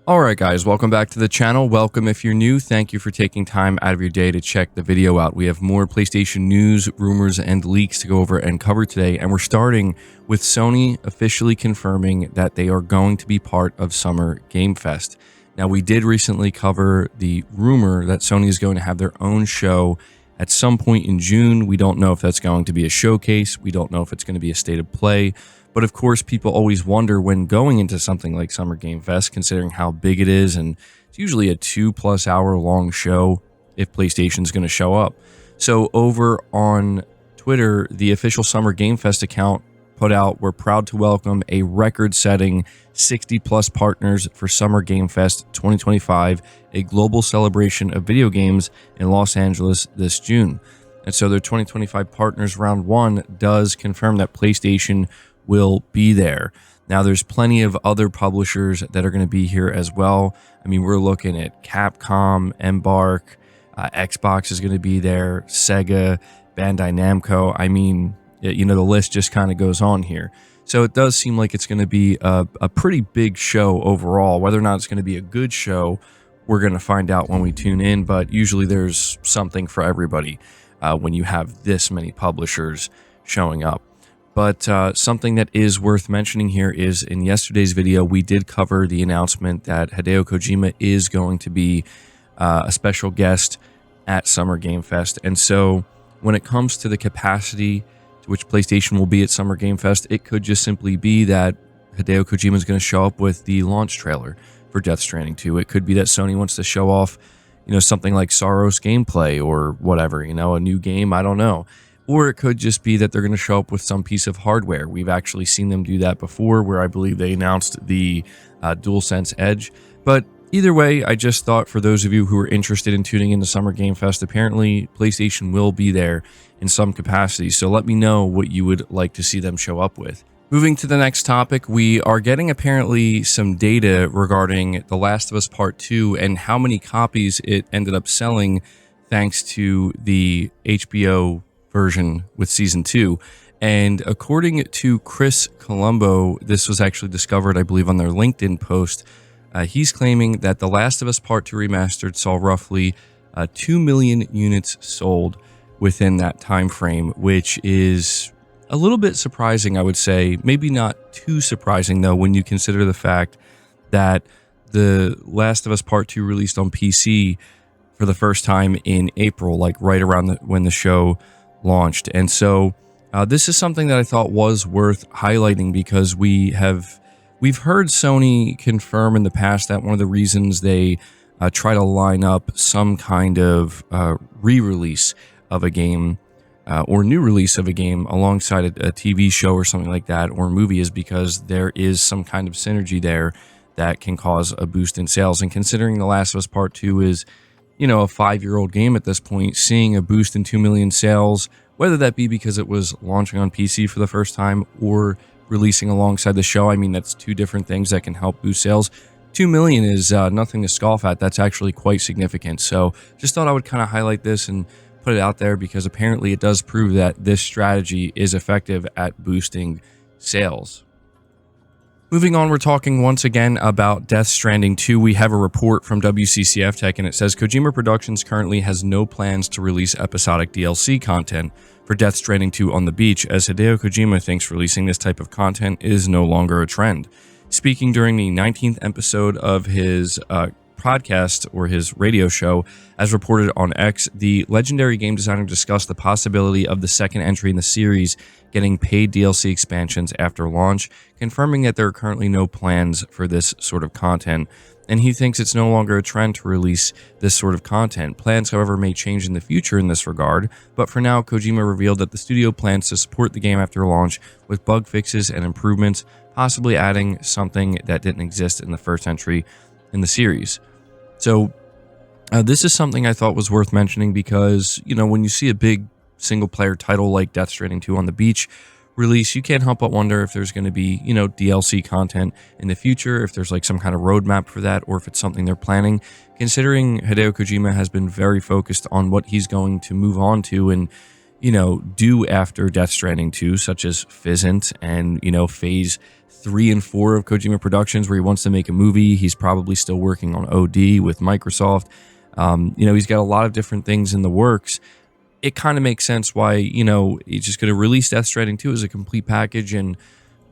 Alright guys, welcome back to the channel. Welcome if you're new. Thank you for taking time out of your day to check the video out. We have more PlayStation news, rumors, and leaks to go over and cover today, and we're starting with Sony officially confirming that they are going to be part of Summer Game Fest. Now, we did recently cover the rumor that Sony is going to have their own show at some point in June. We don't know if that's going to be a showcase. We don't know if it's going to be a state of play. But of course, people always wonder when going into something like Summer Game Fest, considering how big it is, and it's usually a 2+ hour long show, if PlayStation's going to show up. So over on Twitter, the official Summer Game Fest account put out, "We're proud to welcome a record-setting 60+ partners for Summer Game Fest 2025, a global celebration of video games in Los Angeles this June." And so their 2025 Partners Round 1 does confirm that PlayStation will be there. Now, there's plenty of other publishers that are going to be here as well. I mean, we're looking at Capcom, Embark, Xbox is going to be there, Sega, Bandai Namco. I mean, you know, the list just kind of goes on here. So it does seem like it's going to be a pretty big show overall. Whether or not it's going to be a good show, we're going to find out when we tune in, but usually there's something for everybody when you have this many publishers showing up. But something that is worth mentioning here is in yesterday's video, we did cover the announcement that Hideo Kojima is going to be a special guest at Summer Game Fest. And so when it comes to the capacity to which PlayStation will be at Summer Game Fest, it could just simply be that Hideo Kojima is going to show up with the launch trailer for Death Stranding 2. It could be that Sony wants to show off, you know, something like Saros gameplay or whatever, you know, a new game, I don't know. Or it could just be that they're going to show up with some piece of hardware. We've actually seen them do that before, where I believe they announced the DualSense Edge. But either way, I just thought for those of you who are interested in tuning into Summer Game Fest, apparently PlayStation will be there in some capacity. So let me know what you would like to see them show up with. Moving to the next topic, we are getting apparently some data regarding The Last of Us Part 2 and how many copies it ended up selling thanks to the HBO version with Season 2. And according to Chris Colombo, this was actually discovered, I believe, on their LinkedIn post. He's claiming that The Last of Us Part 2 Remastered saw roughly 2 million units sold within that time frame, which is a little bit surprising, I would say. Maybe not too surprising, though, when you consider the fact that The Last of Us Part 2 released on PC for the first time in April, like right around when the show launched. And so this is something that I thought was worth highlighting, because we've heard Sony confirm in the past that one of the reasons they try to line up some kind of re-release of a game or new release of a game alongside a TV show or something like that, or movie, is because there is some kind of synergy there that can cause a boost in sales. And considering The Last of Us Part 2 is, you know, a 5-year-old game at this point, seeing a boost in 2 million sales, whether that be because it was launching on PC for the first time or releasing alongside the show, I mean, that's two different things that can help boost sales. 2 million is nothing to scoff at. That's actually quite significant. So just thought I would kind of highlight this and put it out there, because apparently it does prove that this strategy is effective at boosting sales. Moving on, we're talking once again about Death Stranding 2. We have a report from WCCF Tech, and it says Kojima Productions currently has no plans to release episodic DLC content for Death Stranding 2 on the beach, as Hideo Kojima thinks releasing this type of content is no longer a trend. Speaking during the 19th episode of his podcast or his radio show, as reported on X, the legendary game designer discussed the possibility of the second entry in the series getting paid DLC expansions after launch, confirming that there are currently no plans for this sort of content, and he thinks it's no longer a trend to release this sort of content. Plans, however, may change in the future in this regard, but for now, Kojima revealed that the studio plans to support the game after launch with bug fixes and improvements, possibly adding something that didn't exist in the first entry in the series. So this is something I thought was worth mentioning, because, you know, when you see a big single-player title like Death Stranding 2 on the beach release, you can't help but wonder if there's going to be, you know, DLC content in the future, if there's like some kind of roadmap for that, or if it's something they're planning, considering Hideo Kojima has been very focused on what he's going to move on to. And, do after Death Stranding 2, such as Fizzant and, phase 3 and 4 of Kojima Productions, where he wants to make a movie. He's probably still working on OD with Microsoft. He's got a lot of different things in the works. It kind of makes sense why, he's just going to release Death Stranding 2 as a complete package and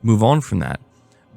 move on from that.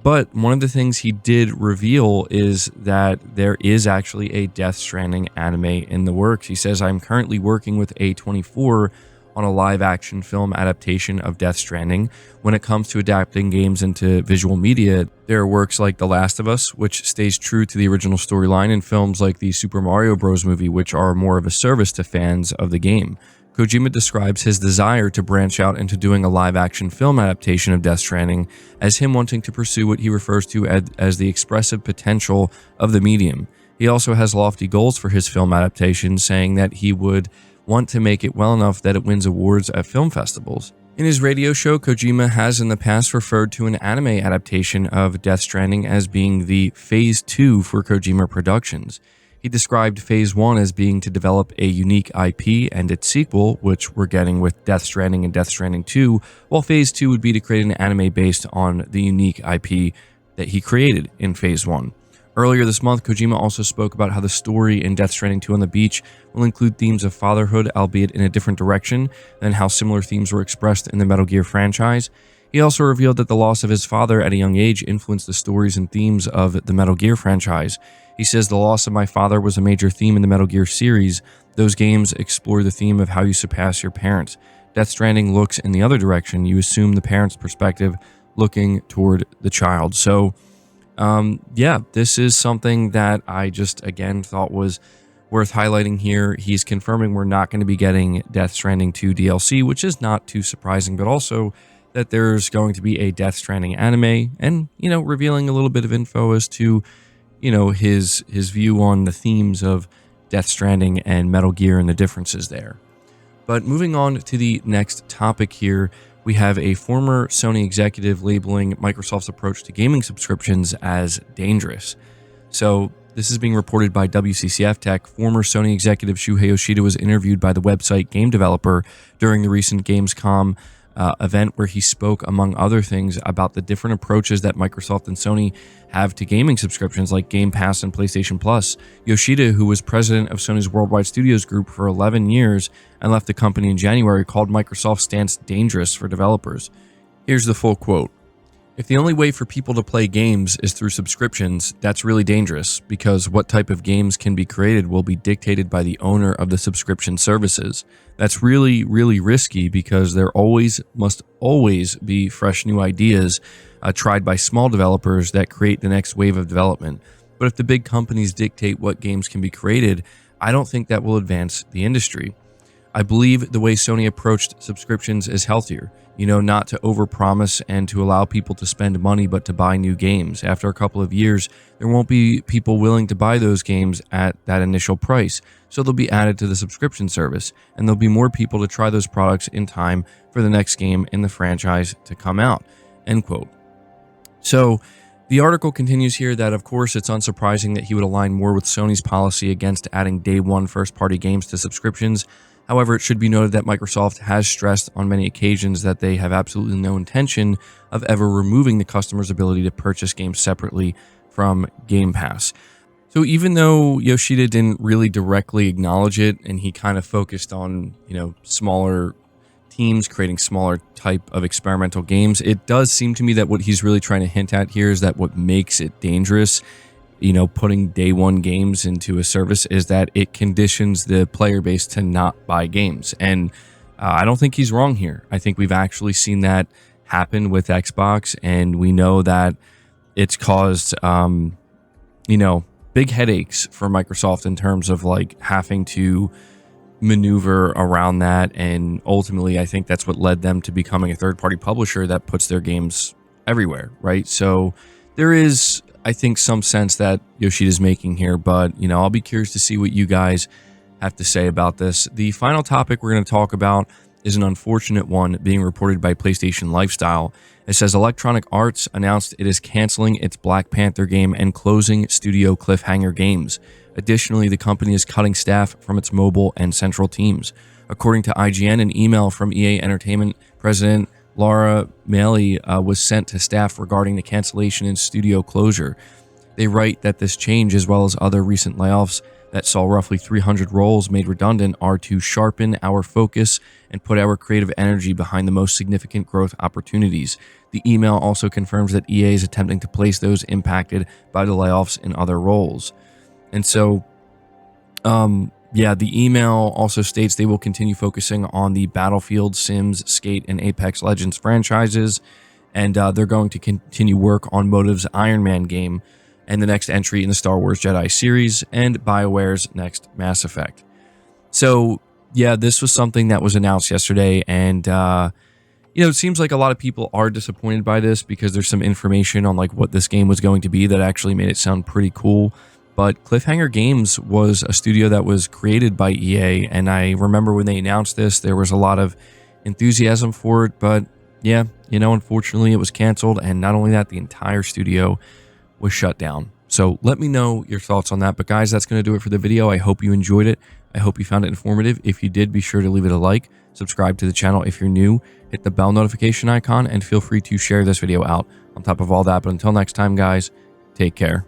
But one of the things he did reveal is that there is actually a Death Stranding anime in the works. He says, I'm currently working with A24 on a live-action film adaptation of Death Stranding. When it comes to adapting games into visual media, there are works like The Last of Us, which stays true to the original storyline, and films like the Super Mario Bros. Movie, which are more of a service to fans of the game. Kojima describes his desire to branch out into doing a live-action film adaptation of Death Stranding as him wanting to pursue what he refers to as the expressive potential of the medium. He also has lofty goals for his film adaptation, saying that he would want to make it well enough that it wins awards at film festivals. In his radio show, Kojima has in the past referred to an anime adaptation of Death Stranding as being the Phase 2 for Kojima Productions. He described Phase 1 as being to develop a unique IP and its sequel, which we're getting with Death Stranding and Death Stranding 2, while Phase 2 would be to create an anime based on the unique IP that he created in Phase 1. Earlier this month, Kojima also spoke about how the story in Death Stranding 2 on the beach will include themes of fatherhood, albeit in a different direction than how similar themes were expressed in the Metal Gear franchise. He also revealed that the loss of his father at a young age influenced the stories and themes of the Metal Gear franchise. He says, the loss of my father was a major theme in the Metal Gear series. Those games explore the theme of how you surpass your parents. Death Stranding looks in the other direction. You assume the parent's perspective, looking toward the child. So, this is something that I just, again, thought was worth highlighting here. He's confirming we're not going to be getting Death Stranding 2 DLC, which is not too surprising, but also that there's going to be a Death Stranding anime and, revealing a little bit of info as to, his view on the themes of Death Stranding and Metal Gear and the differences there. But moving on to the next topic here, we have a former Sony executive labeling Microsoft's approach to gaming subscriptions as dangerous. So this is being reported by WCCF Tech. Former Sony executive Shuhei Yoshida was interviewed by the website Game Developer during the recent Gamescom event, where he spoke, among other things, about the different approaches that Microsoft and Sony have to gaming subscriptions like Game Pass and PlayStation Plus. Yoshida, who was president of Sony's Worldwide Studios Group for 11 years and left the company in January, called Microsoft's stance dangerous for developers. Here's the full quote. If the only way for people to play games is through subscriptions, that's really dangerous, because what type of games can be created will be dictated by the owner of the subscription services. That's really, really risky, because there must always be fresh new ideas tried by small developers that create the next wave of development. But if the big companies dictate what games can be created, I don't think that will advance the industry. I believe the way Sony approached subscriptions is healthier, not to overpromise and to allow people to spend money, but to buy new games. After a couple of years, there won't be people willing to buy those games at that initial price, so they'll be added to the subscription service, and there'll be more people to try those products in time for the next game in the franchise to come out, end quote. So the article continues here that, of course, it's unsurprising that he would align more with Sony's policy against adding day one first-party games to subscriptions. However, it should be noted that Microsoft has stressed on many occasions that they have absolutely no intention of ever removing the customer's ability to purchase games separately from Game Pass. So even though Yoshida didn't really directly acknowledge it, and he kind of focused on, smaller teams creating smaller type of experimental games, it does seem to me that what he's really trying to hint at here is that what makes it dangerous, putting day one games into a service, is that it conditions the player base to not buy games. And I don't think he's wrong here. I think we've actually seen that happen with Xbox, and we know that it's caused, big headaches for Microsoft in terms of having to maneuver around that. And ultimately, I think that's what led them to becoming a third-party publisher that puts their games everywhere, right? So there is, I think, some sense that Yoshida's making here, but, I'll be curious to see what you guys have to say about this. The final topic we're going to talk about is an unfortunate one being reported by PlayStation Lifestyle. It says Electronic Arts announced it is canceling its Black Panther game and closing Studio Cliffhanger Games. Additionally, the company is cutting staff from its mobile and central teams. According to IGN, an email from EA Entertainment President Laura Mealy was sent to staff regarding the cancellation and studio closure. They write that this change, as well as other recent layoffs that saw roughly 300 roles made redundant, are to sharpen our focus and put our creative energy behind the most significant growth opportunities. The email also confirms that EA is attempting to place those impacted by the layoffs in other roles. And so, yeah, the email also states they will continue focusing on the Battlefield, Sims, Skate, and Apex Legends franchises, and they're going to continue work on Motive's Iron Man game and the next entry in the Star Wars Jedi series and BioWare's next Mass Effect. So, yeah, this was something that was announced yesterday, and it seems like a lot of people are disappointed by this because there's some information on like what this game was going to be that actually made it sound pretty cool. But Cliffhanger Games was a studio that was created by EA, and I remember when they announced this, there was a lot of enthusiasm for it, but yeah, unfortunately it was canceled, and not only that, the entire studio was shut down. So let me know your thoughts on that. But guys, that's going to do it for the video. I hope you enjoyed it. I hope you found it informative. If you did, be sure to leave it a like, subscribe to the channel if you're new, hit the bell notification icon, and feel free to share this video out on top of all that. But until next time, guys, take care.